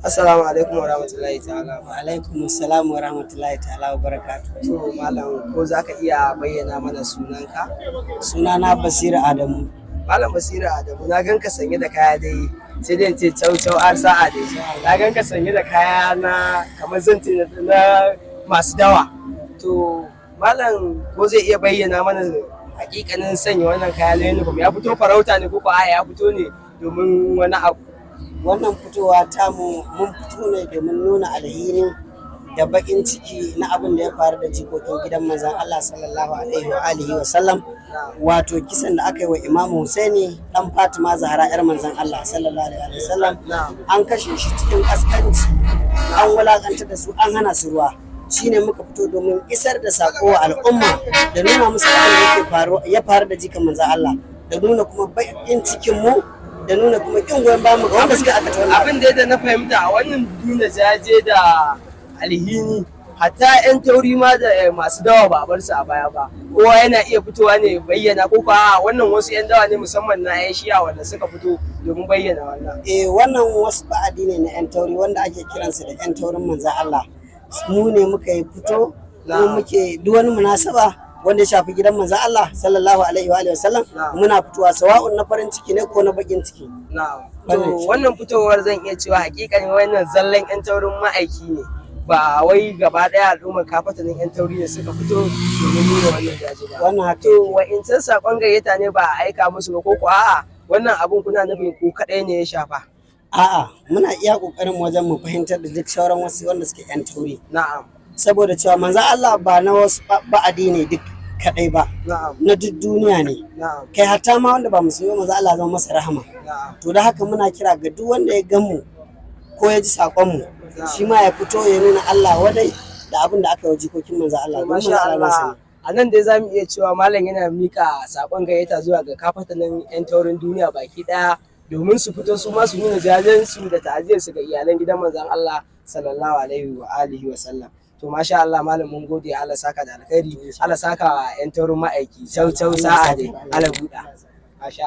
Assalamu alaikum wa rahmatullahi ta'ala. Wa alaikum assalam wa rahmatullahi ta'ala wa barakatuh. To malam ko za ka iya bayyana mana sunanka? Sunana Basiru Adamu. Malam Basiru Adamu, na ganka sanye da kaya dai sai dai ce cau har sa'a dai. Na ganka sanye da kaya na kamar zan ce na masu dawa. To malam ko zai iya bayyana mana hakikanin sanya wannan kaya na uniform, ya fito farauta ne ko a'a ya fito ne domin wani abu? Wannan fitowa tamu mun fito ne domin nuna alhini da bakin ciki na abin da ya faru da jikokin gidan manzon Allah sallallahu alaihi wa sallam, wato kisan da aka yi wa Imam Husaini dan Fatima Zahra yar manzon Allah sallallahu alaihi wa sallam. An kashe shi cikin kaskanci, an wulakanta da su, an hana su ruwa. Shine muka fito domin isar da sako wa al'umma da nuna musu abin da ya faru da jikan manzon Allah, da nuna kuma bakin cikin mu, da nuna kuma kin goyon bamu ga wanda suka aka wannan abin da na fahimta a wannan nuna jaje da alhini, hatta yan tauri ma da masu dawa ba a bar su a baya ba, kowa yana iya fitowa ne bayyana ko a wannan wasu yan dawa ne musamman na yan shiya wanda suka fito domin bayyana wannan? Wannan wasu ba'adi ne na yan tauri wanda ake kiransu da yan taurin manzon Allah. Mu ne muka yi fito mu muke duk wani munasaba wanda ya shafi gidan manzon Allah sallallahu alaihi wa sallam, muna fitowa sawa'un na farin ciki ne ko na bakin ciki. Wannan fitowar zan iya cewa hakikanin wannan zallan yan taurin ma'aiki ne, ba wai gaba daya al'ummar kafatanin yan tauri ne suka fito domin nuna wannan jaje ba. Wannan to wa'incan sakon gayyata ne ba a aika musu ba, ko a'a wannan abun kuna nufin ku kadai ne ya shafa? A'a, muna iya kokarin wajen mu fahimtar da duk sauran wasu wanda suke yan tauri. Na'am. Saboda cewa manzon Allah ba na wasu ba'adi ne duk kadai ba, na duk duniya ne. Kai hatta ma wanda ba musulmi manzon Allah zama masa rahama. To da haka muna kira ga duk wanda ya gan mu ko ya ji sakon mu, shi ma ya fito ya nuna Allah wadai da abin da aka yi jikokin manzon Allah. Masha Allah. A nan dai za mu iya cewa malam yana mika sakon gayyata zuwa ga kafatanin yan taurin duniya baki daya, domin su fito su ma su nuna jajensu da ta'aziyarsu ga iyalan gidan manzon Allah sallallahu alaihi wa alihi wa sallam. To masha Allah malam, mun gode, Allah saka da alkhairi, Allah saka wa yan taurin ma'aiki, cau sa'a dai, Allah buɗa. Masha